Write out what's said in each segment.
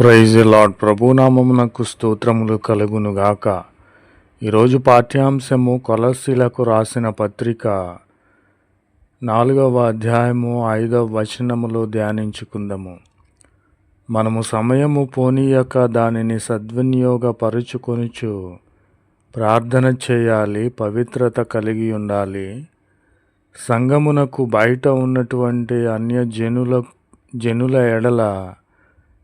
Praise the lord. ప్రభునామమునకు స్తోత్రములు కలుగునుగాక. ఈరోజు పాఠ్యాంశము కొలస్సీలకు రాసిన పత్రిక 4వ అధ్యాయము 5వ వచనములో ధ్యానించుకుందాము. మనము సమయము పోనీయక దానిని సద్వినియోగపరుచుకొనుచు ప్రార్థన చేయాలి, పవిత్రత కలిగి ఉండాలి. సంఘమునకు బయట ఉన్నటువంటి జనుల ఎడల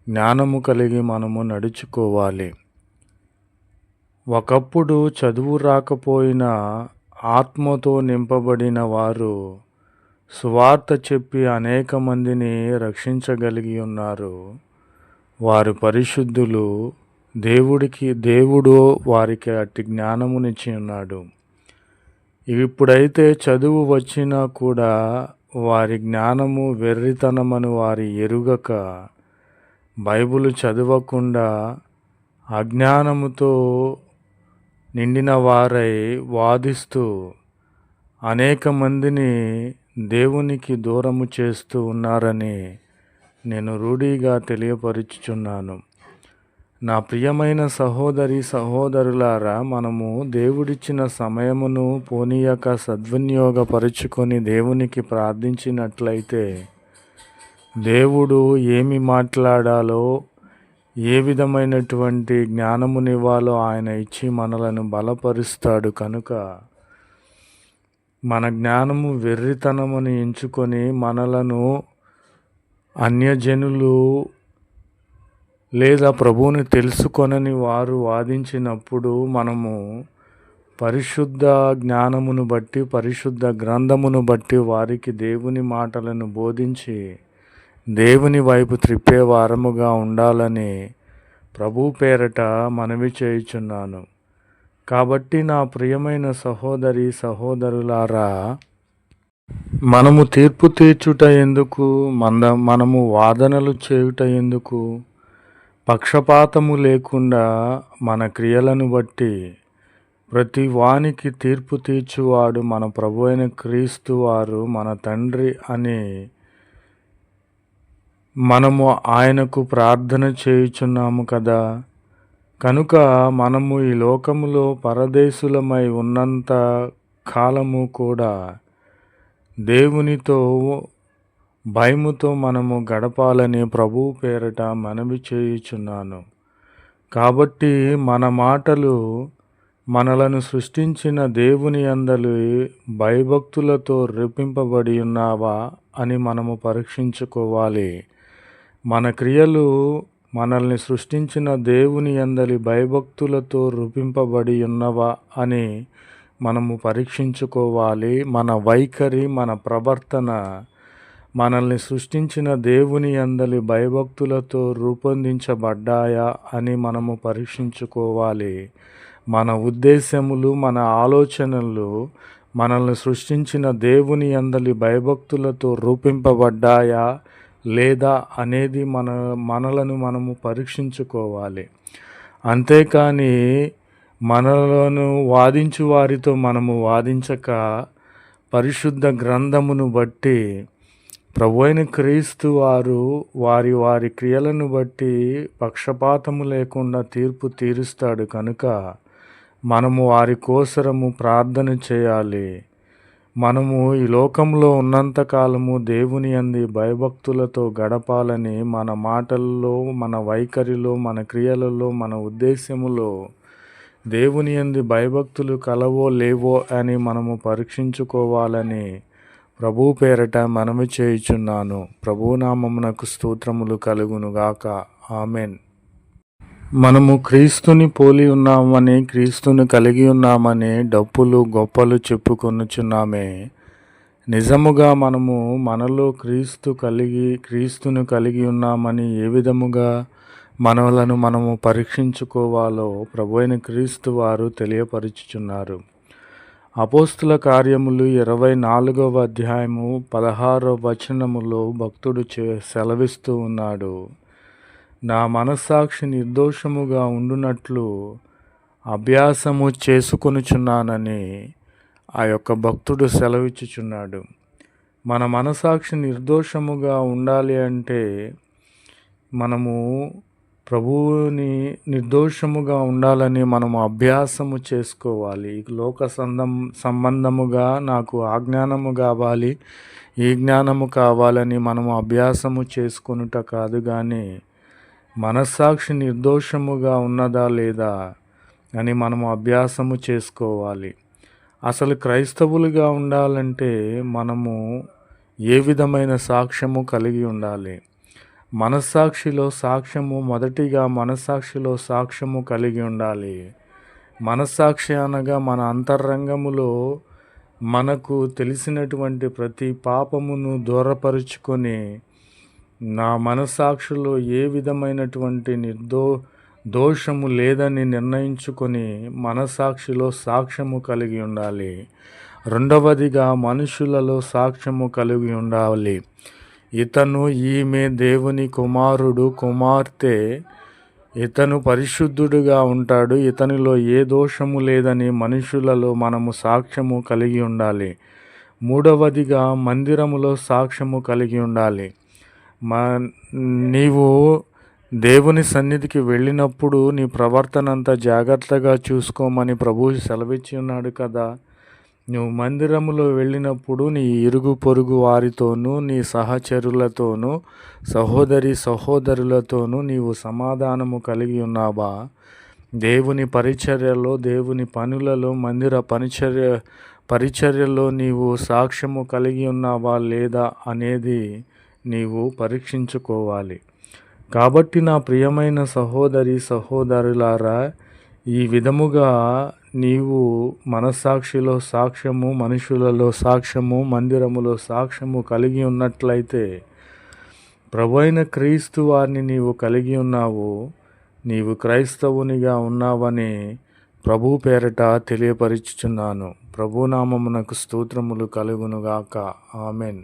జ్ఞానము కలిగి మనము నడుచుకోవాలి. ఒకప్పుడు చదువు రాకపోయినా ఆత్మతో నింపబడిన వారు సువార్త చెప్పి అనేక మందిని రక్షించగలిగి ఉన్నారు. వారు పరిశుద్ధులు. దేవుడు వారికి అట్టి జ్ఞానమునిచ్చి ఉన్నాడు. ఇప్పుడైతే చదువు వచ్చినా కూడా వారి జ్ఞానము వెర్రితనమని వారి ఎరుగక బైబిలు చదవకుండా అజ్ఞానముతో నిండిన వారై వాదిస్తూ అనేక మందిని దేవునికి దూరము చేస్తూ ఉన్నారని నేను రూఢిగా తెలియపరుచుచున్నాను. నా ప్రియమైన సహోదరి సహోదరులారా, మనము దేవుడిచ్చిన సమయమును పోనీయక సద్వినియోగపరుచుకొని దేవునికి ప్రార్థించినట్లయితే దేవుడు ఏమి మాట్లాడాలో, ఏ విధమైనటువంటి జ్ఞానమునివ్వాలో ఆయన ఇచ్చి మనలను బలపరుస్తాడు. కనుక మన జ్ఞానము వెర్రితనముని ఎంచుకొని మనలను అన్యజనులు లేదా ప్రభువుని తెలుసుకొనని వారు వాదించినప్పుడు మనము పరిశుద్ధ జ్ఞానమును బట్టి, పరిశుద్ధ గ్రంథమును బట్టి వారికి దేవుని మాటలను బోధించి దేవుని వైపు త్రిప్పే వారముగా ఉండాలని ప్రభు పేరట మనవి చేయుచున్నాను. కాబట్టి నా ప్రియమైన సహోదరి సహోదరులారా, మనము తీర్పు తీర్చుట ఎందుకు, మనము వాదనలు చేయుట ఎందుకు? పక్షపాతము లేకుండా మన క్రియలను బట్టి ప్రతి వానికి తీర్పు తీర్చువాడు మన ప్రభు అయిన క్రీస్తు వారు, మన తండ్రి అని మనము ఆయనకు ప్రార్థన చేయుచున్నాము కదా. కనుక మనము ఈ లోకములో పరదేశులమై ఉన్నంత కాలము కూడా దేవునితో భయముతో మనము గడపాలని ప్రభువు పేరట మనవి చేయుచున్నాను. కాబట్టి మన మాటలు మనలను సృష్టించిన దేవుని యందలి భయభక్తులతో రేపింపబడి ఉన్నావా అని మనము పరీక్షించుకోవాలి. మన క్రియలు మనల్ని సృష్టించిన దేవుని యందలి భయభక్తులతో రూపింపబడి ఉన్నవా అని మనము పరీక్షించుకోవాలి. మన వైఖరి, మన ప్రవర్తన మనల్ని సృష్టించిన దేవుని యందలి భయభక్తులతో రూపొందించబడ్డాయా అని మనము పరీక్షించుకోవాలి. మన ఉద్దేశములు, మన ఆలోచనలు మనల్ని సృష్టించిన దేవుని యందలి భయభక్తులతో రూపింపబడ్డాయా లేదా అనేది మనలను మనము పరీక్షించుకోవాలి. అంతేకాని మనలను వాదించు వారితో మనము వాదించక పరిశుద్ధ గ్రంథమును బట్టి ప్రభు అయిన క్రీస్తు వారు వారి క్రియలను బట్టి పక్షపాతము లేకుండా తీర్పు తీరుస్తాడు. కనుక మనము వారి కోసరము ప్రార్థన చేయాలి. మనము ఈ లోకంలో ఉన్నంతకాలము దేవుని యందు భయభక్తులతో గడపాలని మన మాటల్లో, మన వైఖరిలో, మన క్రియలలో, మన ఉద్దేశములో దేవుని యందు భయభక్తులు కలవో లేవో అని మనము పరీక్షించుకోవాలని ప్రభు పేరట మనవి చేయుచున్నాను. ప్రభునామమునకు స్తోత్రములు కలుగునుగాక. ఆమెన్. మనము క్రీస్తుని పోలి ఉన్నామని, క్రీస్తుని కలిగి ఉన్నామని డప్పులు గొప్పలు చెప్పుకొనుచున్నామే. నిజముగా మనము మనలో క్రీస్తును కలిగి ఉన్నామని ఏ విధముగా మనలను మనము పరీక్షించుకోవాలో ప్రభు అయిన క్రీస్తు వారు తెలియపరుచుచున్నారు. అపోస్తుల కార్యములు 24వ అధ్యాయము 16వ వచనములో భక్తుడు సెలవిస్తూ ఉన్నాడు. నా మనస్సాక్షి నిర్దోషముగా ఉండునట్లు అభ్యాసము చేసుకొనుచున్నానని ఆ యొక్క భక్తుడు సెలవిచ్చుచున్నాడు. మన మనస్సాక్షి నిర్దోషముగా ఉండాలి అంటే మనము ప్రభువుని నిర్దోషముగా ఉండాలని మనము అభ్యాసము చేసుకోవాలి. సంబంధముగా నాకు ఆ జ్ఞానము కావాలి, ఈ జ్ఞానము కావాలని మనము అభ్యాసము చేసుకొనుట కాదు కానీ మనస్సాక్షి నిర్దోషముగా ఉన్నదా లేదా అని మనము అభ్యాసము చేసుకోవాలి. అసలు క్రైస్తవులుగా ఉండాలంటే మనము ఏ విధమైన సాక్ష్యము కలిగి ఉండాలి? మొదటిగా మనస్సాక్షిలో సాక్ష్యము కలిగి ఉండాలి. మనస్సాక్షి అనగా మన అంతరంగములో మనకు తెలిసినటువంటి ప్రతి పాపమును దూరపరుచుకొని నా మనస్సాక్షిలో ఏ విధమైనటువంటి దోషము లేదని నిర్ణయించుకొని మనస్సాక్షిలో సాక్ష్యము కలిగి ఉండాలి. రెండవదిగా మనుషులలో సాక్ష్యము కలిగి ఉండాలి. ఇతను ఈమె దేవుని కుమారుడు కుమార్తె, ఇతను పరిశుద్ధుడుగా ఉంటాడు, ఇతనిలో ఏ దోషము లేదని మనుషులలో మనము సాక్ష్యము కలిగి ఉండాలి. మూడవదిగా మందిరములో సాక్ష్యము కలిగి ఉండాలి. నీవు దేవుని సన్నిధికి వెళ్ళినప్పుడు నీ ప్రవర్తన అంతా జాగ్రత్తగా చూసుకోమని ప్రభువు సెలవిచ్చి ఉన్నాడు కదా. నువ్వు మందిరములో వెళ్ళినప్పుడు నీ ఇరుగు పొరుగు వారితోనూ, నీ సహచరులతోనూ, సహోదరులతోనూ నీవు సమాధానము కలిగి ఉన్నావా? దేవుని పరిచర్యలో, దేవుని పనులలో, మందిర పరిచర్యలో నీవు సాక్ష్యము కలిగి ఉన్నావా లేదా అనేది నీవు పరీక్షించుకోవాలి. కాబట్టి నా ప్రియమైన సహోదరులారా, ఈ విధముగా నీవు మనస్సాక్షిలో సాక్ష్యము, మనుషులలో సాక్ష్యము, మందిరములో సాక్ష్యము కలిగి ఉన్నట్లయితే ప్రభువైన క్రీస్తు వారిని నీవు కలిగి ఉన్నావు, నీవు క్రైస్తవునిగా ఉన్నావని ప్రభు పేరట తెలియపరుచుచున్నాను. ప్రభునామమునకు స్తోత్రములు కలుగునుగాక. ఆమెన్.